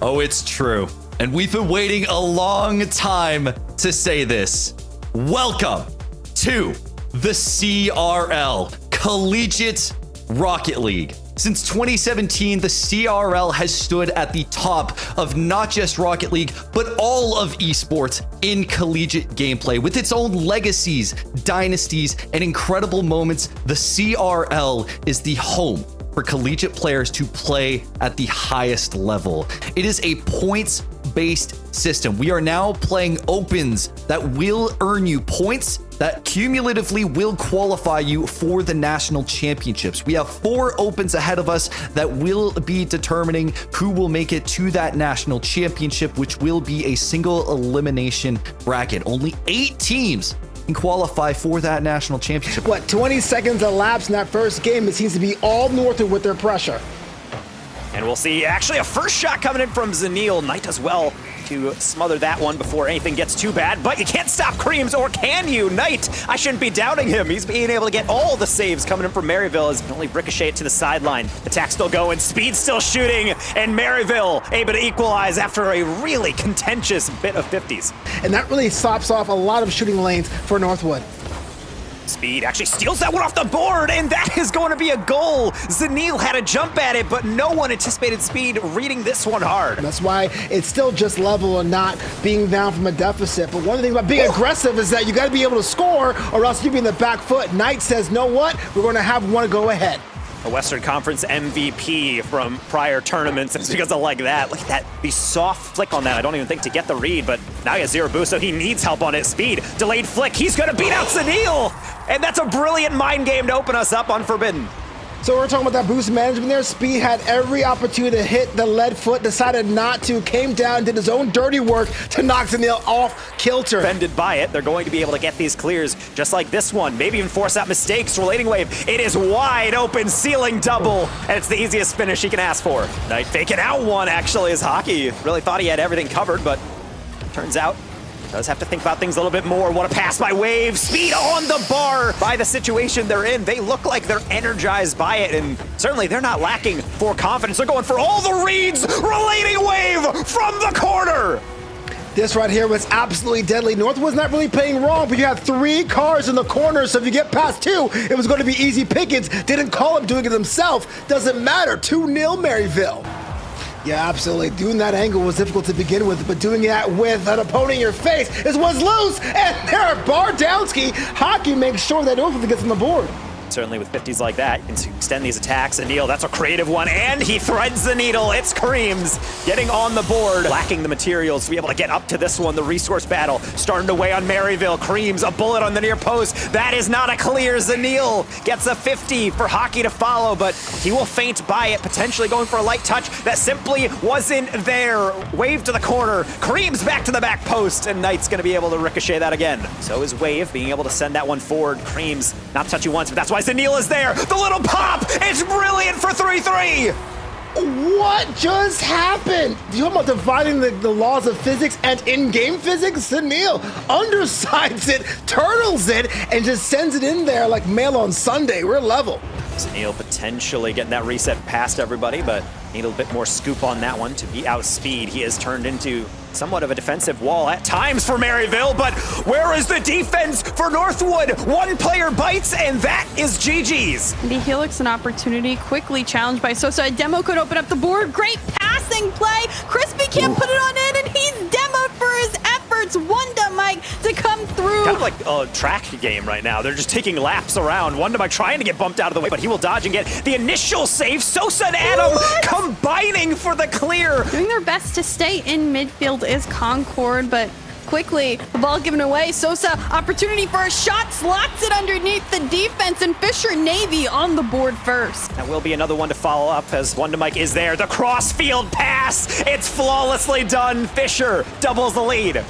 Oh, it's true. And we've been waiting a long time to say this. Welcome to the CRL Collegiate Rocket League. Since 2017, the CRL has stood at the top of not just Rocket League, but all of esports in collegiate gameplay. With its own legacies, dynasties, and incredible moments, the CRL is the home for collegiate players to play at the highest level. It is a points-based system. We are now playing opens that will earn you points that cumulatively will qualify you for the national championships. We have 4 opens ahead of us that will be determining who will make it to that national championship, which will be a single elimination bracket. Only 8 teams can qualify for that national championship. What, 20 seconds elapsed in that first game? It seems to be all Northwood with their pressure. And we'll see actually a first shot coming in from Zanil. Knight does well to smother that one before anything gets too bad, but you can't stop Creams, or can you? Knight, I shouldn't be doubting him. He's being able to get all the saves coming in from Maryville as only ricochet it to the sideline. Attack still going, Speed still shooting, and Maryville able to equalize after a really contentious bit of 50s. And that really stops off a lot of shooting lanes for Northwood. Speed actually steals that one off the board, and that is going to be a goal. Zanil had a jump at it, but no one anticipated Speed reading this one hard. And that's why it's still just level and not being down from a deficit. But one of the things about being aggressive is that you got to be able to score, or else you'll be in the back foot. Knight says, know what? We're going to have one go ahead. A Western Conference MVP from prior tournaments. It's because of like that. Look at that, the soft flick on that. I don't even think to get the read, but now he has 0 boost, so he needs help on it. Speed, delayed flick. He's gonna beat out Zanil. And that's a brilliant mind game to open us up on Forbidden. So we're talking about that boost management there. Speed had every opportunity to hit the lead foot, decided not to, came down, did his own dirty work to knock Zanil off kilter. Offended by it, they're going to be able to get these clears just like this one, maybe even force out mistakes. Relating wave, it is wide open, ceiling double, and it's the easiest finish he can ask for. Knight faking out one actually as Hockey really thought he had everything covered, but turns out does have to think about things a little bit more. What a pass by Wave. Speed on the bar by the situation they're in. They look like they're energized by it, and certainly they're not lacking for confidence. They're going for all the reads. Relating wave from the corner. This right here was absolutely deadly. Northwood's not really playing wrong, but you have 3 cars in the corner, so if you get past 2, it was going to be easy pickings. Didn't call him doing it himself. Doesn't matter. 2-0 Maryville. Yeah, absolutely. Doing that angle was difficult to begin with, but doing that with an opponent in your face is what's loose. And there are Bardowski. Hockey makes sure that Northwood gets on the board. Certainly with 50s like that, you can extend these attacks. Anil, that's a creative one, and he threads the needle. It's Creams getting on the board, lacking the materials to be able to get up to this one. The resource battle starting to weigh on Maryville. Creams, a bullet on the near post. That is not a clear. Zanil gets a 50 for Hockey to follow, but he will feint by it, potentially going for a light touch that simply wasn't there. Wave to the corner. Creams back to the back post, and Knight's going to be able to ricochet that again. So is Wave being able to send that one forward. Creams not touching once, but that's why Zanil is there. The little pop. It's brilliant for 3-3. What just happened? You talking about dividing the laws of physics and in-game physics? Zanil undersides it, turtles it, and just sends it in there like mail on Sunday. We're level. Zanil potentially getting that reset past everybody, but need a little bit more scoop on that one to be outspeed. He has turned into somewhat of a defensive wall at times for Maryville, but where is the defense for Northwood? One player bites, and that is GG's. The Helix an opportunity, quickly challenged by Sosa. A demo could open up the board. Great passing play. Crispy can't put it on in, and he's demoed for his efforts. Wanda Mike to come through. Kind of like a track game right now. They're just taking laps around. Wanda Mike trying to get bumped out of the way, but he will dodge and get the initial save. Sosa and Adam combining for the clear. Doing their best to stay in midfield is Concord, but quickly the ball given away. Sosa, opportunity for a shot, slots it underneath the defense, and Fisher Navy on the board first. That will be another one to follow up as Wanda Mike is there. The cross-field pass, it's flawlessly done. Fisher doubles the lead.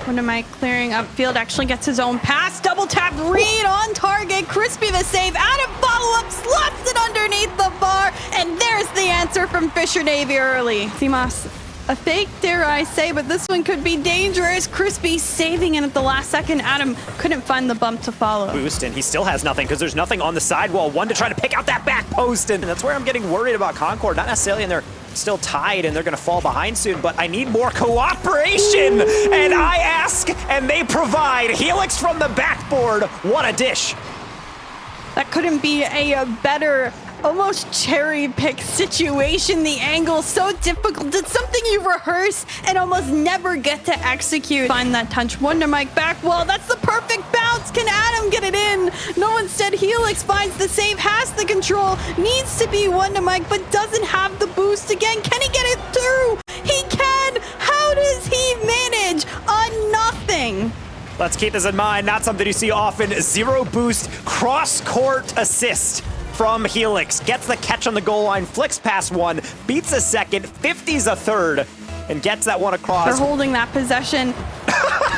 Wanda Mike clearing upfield, actually gets his own pass, double tap, read on target, Crispy the save, Adam follow-up, slots it underneath the bar, and there's the answer from Fisher Navy early. Simas, a fake, dare I say, but this one could be dangerous. Crispy saving it at the last second. Adam couldn't find the bump to follow. Boost, and he still has nothing because there's nothing on the sidewall. One to try to pick out that back post, and that's where I'm getting worried about Concord. Not necessarily in their still tied and they're gonna fall behind soon, but I need more cooperation. And I ask, and they provide. Helix from the backboard, what a dish. That couldn't be a better, almost cherry pick situation. The angle so difficult. It's something you rehearse and almost never get to execute. Find that touch. Wonder Mike back wall. That's the perfect bounce. Can Adam get it in? No, instead Helix finds the save, has the control, needs to be Wonder Mike, but doesn't have the boost again. Can he get it through? He can. How does he manage on nothing? Let's keep this in mind. Not something you see often. 0 boost cross-court assist from Helix. Gets the catch on the goal line, flicks past one, beats a second, 50s a third, and gets that one across. They're holding that possession.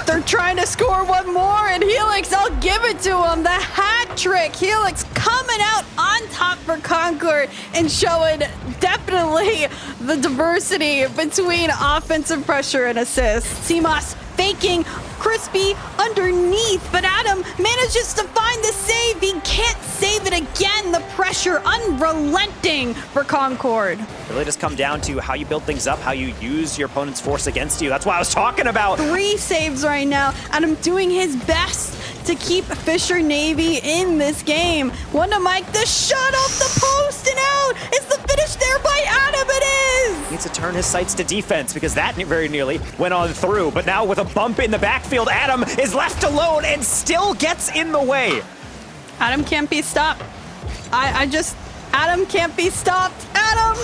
They're trying to score one more, and Helix, I'll give it to him. The hat trick. Helix coming out on top for Concord and showing definitely the diversity between offensive pressure and assists. Simas faking Crispy underneath, but Adam manages to find the save. He can't save it again. The pressure unrelenting for Concord. It really does come down to how you build things up, how you use your opponent's force against you. That's what I was talking about. 3 saves right now. Adam doing his best to keep Fisher Navy in this game. Wonder Mike, the shot off the post and out. Is the finish there by Adam? It is. Needs to turn his sights to defense because that very nearly went on through. But now with a bump in the backfield, Adam is left alone and still gets in the way. Adam can't be stopped. Adam can't be stopped. Adam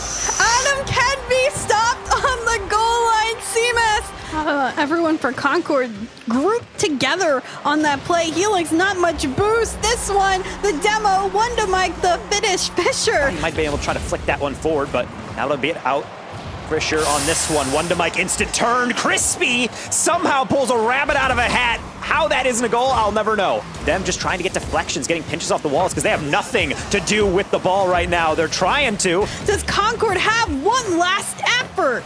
can be stopped on the goal line. Seamus. Everyone for Concord grouped together on that play. Helix, not much boost. This one, the demo, Wonder Mike, the finish. Fisher. He might be able to try to flick that one forward, but that'll be it out. Fisher on this one. Wonder Mike instant turn. Crispy somehow pulls a rabbit out of a hat. How that isn't a goal, I'll never know. Them just trying to get deflections, getting pinches off the walls because they have nothing to do with the ball right now. They're trying to. Does Concord have one last effort?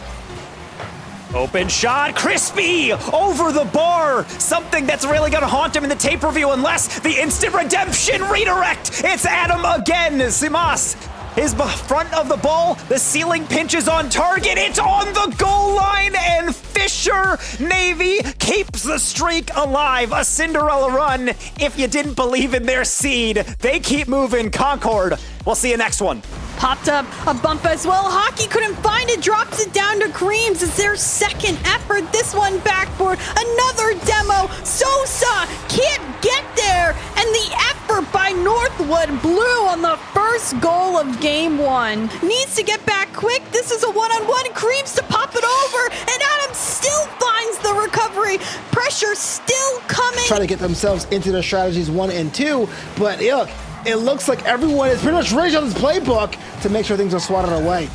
Open shot, Crispy over the bar. Something that's really gonna haunt him in the tape review unless the instant redemption redirect. It's Adam again, Simas. His front of the ball, the ceiling pinches on target, it's on the goal line, and Fisher Navy keeps the streak alive. A Cinderella run. If you didn't believe in their seed, they keep moving. Concord, we'll see you next one. Popped up a bump as well. Hockey couldn't find it, drops it down to Creams. It's their second effort. This one backboard, another demo. Sosa can't get there, and the effort by Northwood Blue on the first goal of game 1. Needs to get back quick. This is a one-on-one. Creams to pop it over, and Adam still finds the recovery. Pressure still coming. Trying to get themselves into their strategies 1 and 2, but yeah, it looks like everyone is pretty much ready on this playbook to make sure things are swatted away.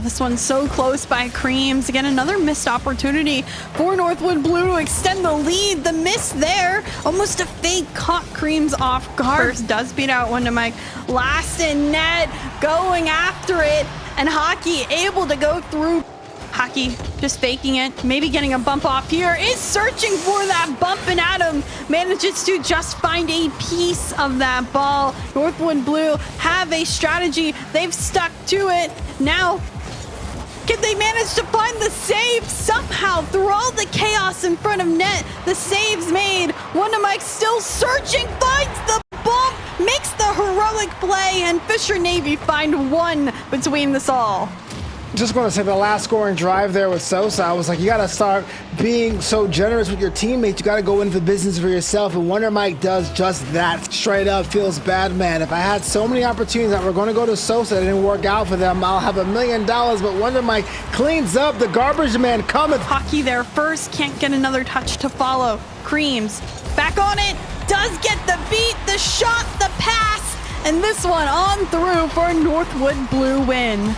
This one's so close by Creams. Again, another missed opportunity for Northwood Blue to extend the lead. The miss there, almost a fake, caught Creams off guard. First does beat out Wonder Mike. Last in net, going after it, and Hockey able to go through. Hockey just faking it, maybe getting a bump off here, is searching for that bump, and Adam manages to just find a piece of that ball. Northwood Blue have a strategy. They've stuck to it. Now, can they manage to find the save somehow through all the chaos in front of net? The save's made. Wonder Mike still searching, finds the bump, makes the heroic play, and Fisher Navy find one between this all. Just going to say the last scoring drive there with Sosa, I was like, you got to start being so generous with your teammates. You got to go into the business for yourself, and Wonder Mike does just that. Straight up feels bad, man. If I had so many opportunities that were going to go to Sosa that didn't work out for them, I'll have $1 million, but Wonder Mike cleans up. The garbage man coming. Hockey there first, can't get another touch to follow. Creams back on it, does get the beat, the shot, the pass, and this one on through for a Northwood Blue win.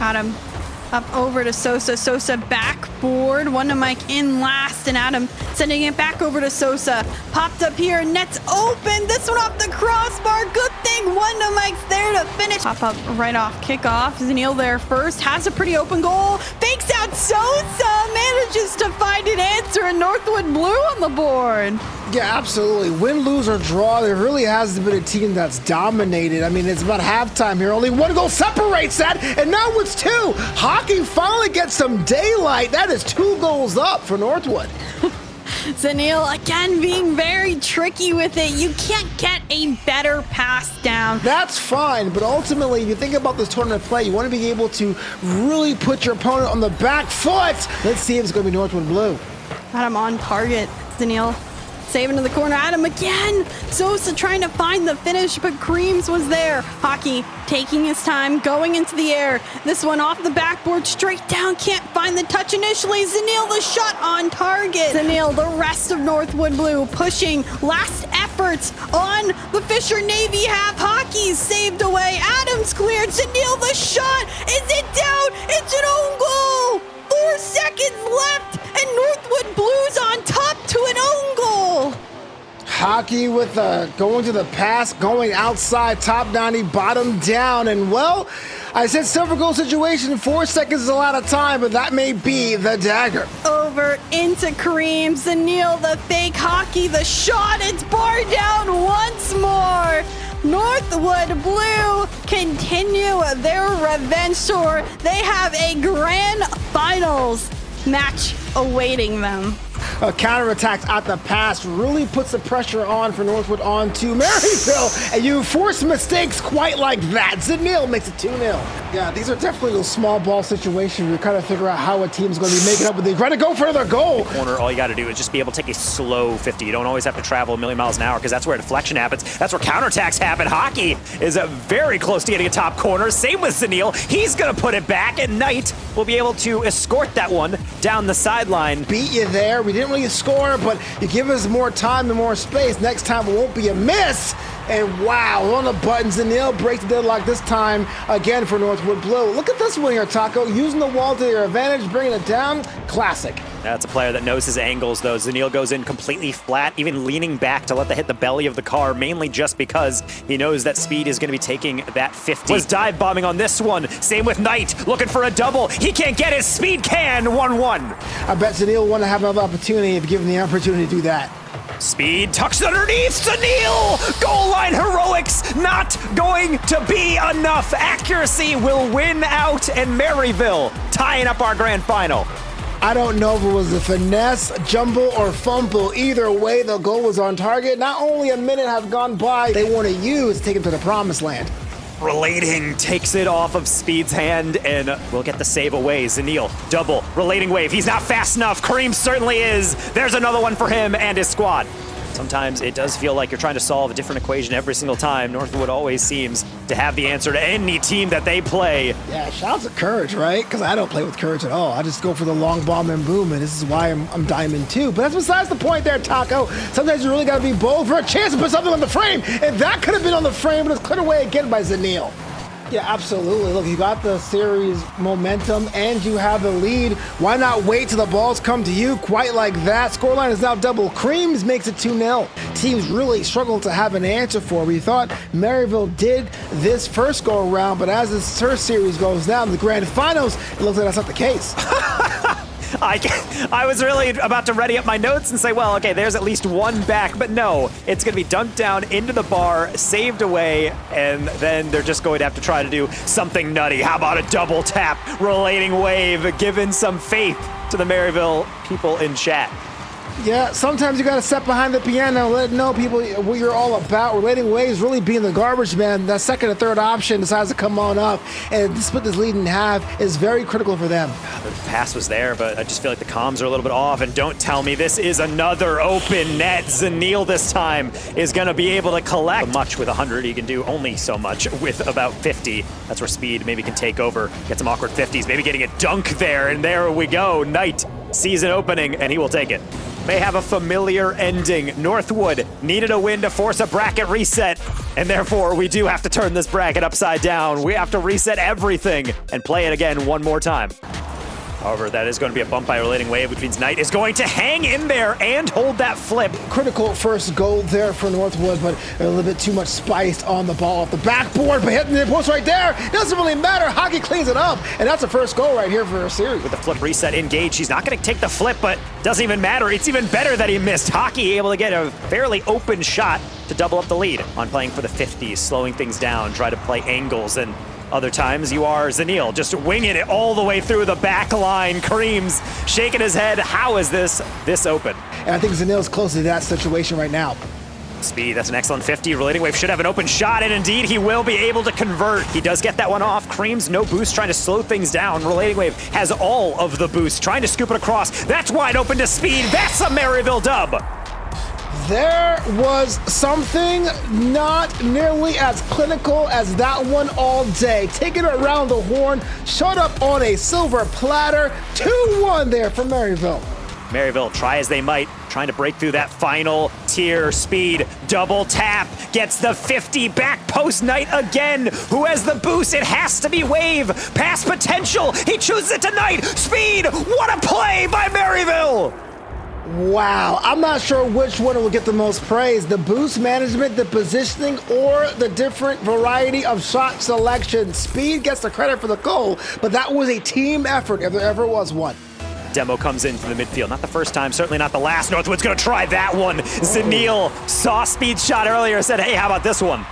Adam up over to Sosa. Sosa backboard. Wonder Mike in last, and Adam sending it back over to Sosa. Popped up here. Net's open. This one off the crossbar. Good thing Wonder Mike's there there to finish. Pop up right off kickoff. Zanil there first, has a pretty open goal. Fakes out Sosa, manages to find an answer, and Northwood Blue on the board. Yeah, absolutely. Win, lose, or draw, there really hasn't been a team that's dominated. I mean, it's about halftime here. Only one goal separates that, and now it's two. Hockey finally gets some daylight. That is 2 goals up for Northwood. Zanil again being very tricky with it. You can't get a better pass down. That's fine, but ultimately, if you think about this tournament play, you want to be able to really put your opponent on the back foot. Let's see if it's going to be Northwood Blue. Got him on target. Zanil saving to the corner. Adam again. Sosa trying to find the finish, but Creams was there. Hockey taking his time, going into the air. This one off the backboard, straight down. Can't find the touch initially. Zanil, the shot on target. Zanil, the rest of Northwood Blue pushing last efforts on the Fisher Navy half. Hockey's saved away. Adams cleared. Zanil, the shot. Is it down? It's an own goal. 4 seconds left, and Northwood Blues on top to an own goal. Hockey with going to the pass, going outside, top 90, bottom down, and well, I said silver goal situation, 4 seconds is a lot of time, but that may be the dagger. Over into Kareem, Zanil, the fake Hockey, the shot, it's barred down once more. Northwood Blue continue their revenge tour. They have a grand finals match awaiting them. Counterattacks at the pass really puts the pressure on for Northwood onto Maryville, and you force mistakes quite like that. Zanil makes it 2-0. Yeah, these are definitely those small ball situations. You kind of figure out how a team's going to be making up with it. Try to go for another goal. Corner, all you got to do is just be able to take a slow 50. You don't always have to travel a million miles an hour because that's where deflection happens. That's where counterattacks happen. Hockey is very close to getting a top corner. Same with Zanil. He's going to put it back, and Knight will be able to escort that one down the sideline. Beat you there. We didn't really score, but you give us more time and more space. Next time it won't be a miss. And wow, on the buttons, Zanil breaks the deadlock this time again for Northwood Blue. Look at this one here, Taco. Using the wall to their advantage, bringing it down. Classic. That's a player that knows his angles, though. Zanil goes in completely flat, even leaning back to let the hit the belly of the car, mainly just because he knows that Speed is going to be taking that 50. Was dive bombing on this one. Same with Knight, looking for a double. He can't get it. Speed can. 1-1. I bet Zanil want to have another opportunity if given the opportunity to do that. Speed tucks underneath. Zanil! Goal line heroics not going to be enough. Accuracy will win out, and Maryville tying up our grand final. I don't know if it was a finesse, jumble, or fumble. Either way, the goal was on target. Not only a minute have gone by, they want to use to take him to the promised land. Relating takes it off of Speed's hand and will get the save away. Zanil, double, relating wave. He's not fast enough. Kareem certainly is. There's another one for him and his squad. Sometimes it does feel like you're trying to solve a different equation every single time. Northwood always seems to have the answer to any team that they play. Yeah, shouts of courage, right? Because I don't play with courage at all. I just go for the long bomb and boom, and this is why I'm diamond 2. But that's besides the point there, Taco. Sometimes you really got to be bold for a chance to put something on the frame, and that could have been on the frame, but it's cleared away again by Zanil. Yeah, absolutely. Look, you got the series momentum and you have the lead. Why not wait till the balls come to you quite like that? Scoreline is now double. Creams makes it 2-0. Teams really struggle to have an answer for. We thought Maryville did this first go around, but as this first series goes down, the grand finals, it looks like that's not the case. I was really about to ready up my notes and say, well, okay, there's at least one back, but no, it's going to be dumped down into the bar, saved away, and then they're just going to have to try to do something nutty. How about a double tap, relating wave, giving some faith to the Maryville people in chat. Yeah, sometimes you got to step behind the piano, let know people what you're all about. Relating waves really being the garbage man. That second or third option decides to come on up and split this lead in half is very critical for them. The pass was there, but I just feel like the comms are a little bit off. And don't tell me this is another open net. Zanil this time is going to be able to collect much with 100. He can do only so much with about 50. That's where Speed maybe can take over, get some awkward 50s, maybe getting a dunk there. And there we go. Knight sees an opening, and he will take it. May have a familiar ending. Northwood needed a win to force a bracket reset, and therefore we do have to turn this bracket upside down. We have to reset everything and play it again one more time. However, that is going to be a bump by Relating Wave, which means Knight is going to hang in there and hold that flip. Critical first goal there for Northwood, but a little bit too much spice on the ball off the backboard, but hitting the post right there, doesn't really matter. Hockey cleans it up, and that's the first goal right here for a series. With the flip reset engaged, he's not going to take the flip, but doesn't even matter. It's even better that he missed. Hockey able to get a fairly open shot to double up the lead on playing for the 50s, slowing things down, try to play angles, and other times you are Zanil, just winging it all the way through the back line. Creams shaking his head. How is this open? And I think Zanil's close to that situation right now. Speed, that's an excellent 50. Relating Wave should have an open shot, and indeed he will be able to convert. He does get that one off. Creams, no boost, trying to slow things down. Relating Wave has all of the boost, trying to scoop it across. That's wide open to Speed. That's a Maryville dub. There was something not nearly as clinical as that one all day. Taking it around the horn, showed up on a silver platter. 2-1 there for Maryville. Maryville, try as they might, trying to break through that final tier. Speed, double tap, gets the 50, back post. Knight again. Who has the boost? It has to be Wave. Pass potential. He chooses it to Knight. Speed, what a play by Maryville. Wow, I'm not sure which one will get the most praise, the boost management, the positioning, or the different variety of shot selection. Speed gets the credit for the goal, but that was a team effort if there ever was one. Demo comes in from the midfield. Not the first time, certainly not the last. Northwood's gonna try that one. Zanil saw Speed's shot earlier, said, hey, how about this one?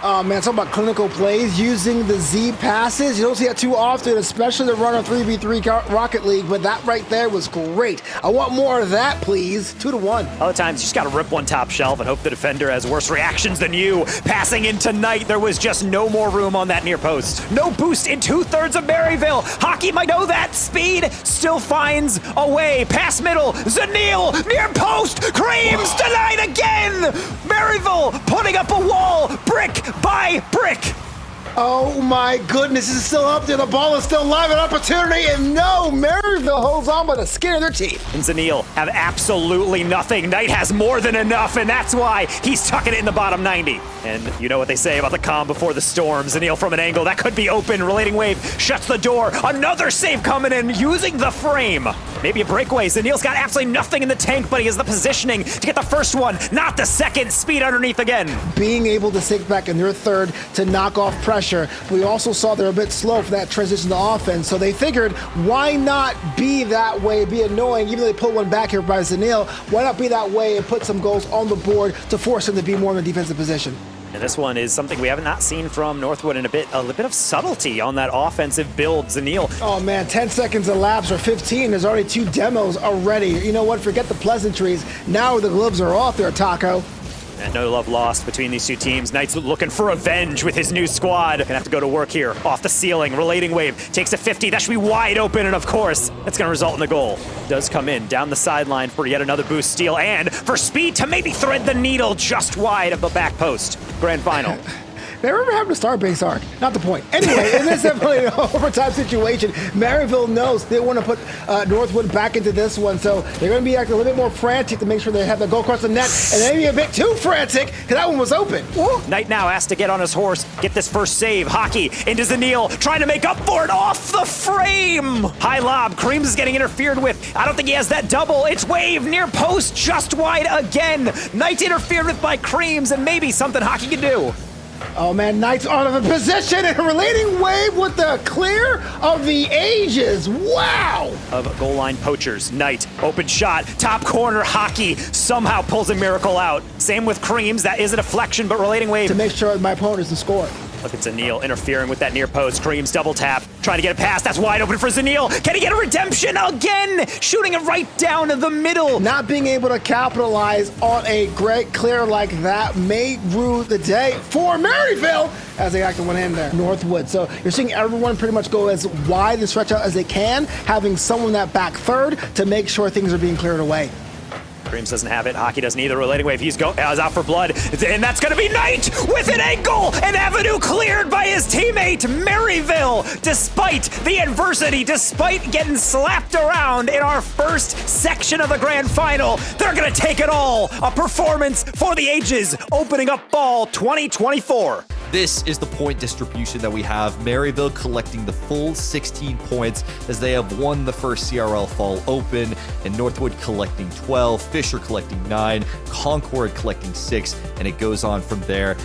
Oh man, talking about clinical plays using the Z passes. You don't see that too often, especially the run of 3v3 Rocket League, but that right there was great. I want more of that, please. 2-1. Other times, you just gotta rip one top shelf and hope the defender has worse reactions than you. Passing into Knight, there was just no more room on that near post. No boost in 2/3 of Maryville. Hockey might know that. Speed still finds a way. Pass middle, Zanil, near post, Creams denied again! Maryville putting up a wall, brick by brick. Oh my goodness, this is still up there. The ball is still live, an opportunity, and no, Maryville holds on by the skin of their teeth. And Zanil have absolutely nothing. Knight has more than enough, and that's why he's tucking it in the bottom 90. And you know what they say about the calm before the storm. Zanil from an angle, that could be open. Relating Wave shuts the door. Another save coming in, using the frame. Maybe a breakaway. Zanil's got absolutely nothing in the tank, but he has the positioning to get the first one, not the second. Speed underneath again. Being able to sink back in their third to knock off pressure. We also saw they're a bit slow for that transition to offense, so they figured, why not be that way, be annoying, even though they put one back here by Zanil, why not be that way and put some goals on the board to force them to be more in the defensive position? And this one is something we have not seen from Northwood in a bit of subtlety on that offensive build. Zanil. Oh man, 10 seconds elapsed or 15. There's already 2 demos already. You know what? Forget the pleasantries. Now the gloves are off there, Taco. And no love lost between these two teams. Knight's looking for revenge with his new squad. Gonna have to go to work here. Off the ceiling, Relating Wave takes a 50. That should be wide open, and of course, that's gonna result in the goal. Does come in down the sideline for yet another boost steal, and for Speed to maybe thread the needle just wide of the back post. Grand final. They remember having a Starbase arc. Not the point. Anyway, in this definitely an overtime situation, Maryville knows they want to put Northwood back into this one, so they're going to be acting a little bit more frantic to make sure they have the goal across the net, and maybe a bit too frantic, because that one was open. Woo. Knight now has to get on his horse, get this first save. Hockey into Zanil, trying to make up for it off the frame. High lob, Creams is getting interfered with. I don't think he has that double. It's Wave near post, just wide again. Knight interfered with by Creams, and maybe something Hockey can do. Oh man, Knight's out of a position and Relating Wave with the clear of the ages. Wow! Of goal line poachers. Knight, open shot, top corner. Hockey somehow pulls a miracle out. Same with Creams, that is a deflection, but Relating Wave. To make sure my opponent doesn't score. Look at Zanil interfering with that near post. Creams double tap, trying to get a pass. That's wide open for Zanil. Can he get a redemption again? Shooting it right down the middle. Not being able to capitalize on a great clear like that may rue the day for Maryville as they actually went in there. Northwood. So you're seeing everyone pretty much go as wide and stretch out as they can, having someone that back third to make sure things are being cleared away. Creams doesn't have it. Hockey doesn't either. Relating Wave, he's out for blood. And that's going to be Knight with an angle. An avenue cleared by his teammate, Maryville. Despite the adversity, despite getting slapped around in our first section of the grand final, they're going to take it all. A performance for the ages, opening up fall 2024. This is the point distribution that we have. Maryville collecting the full 16 points as they have won the first CRL Fall Open, and Northwood collecting 12, Fisher collecting 9, Concord collecting 6, and it goes on from there.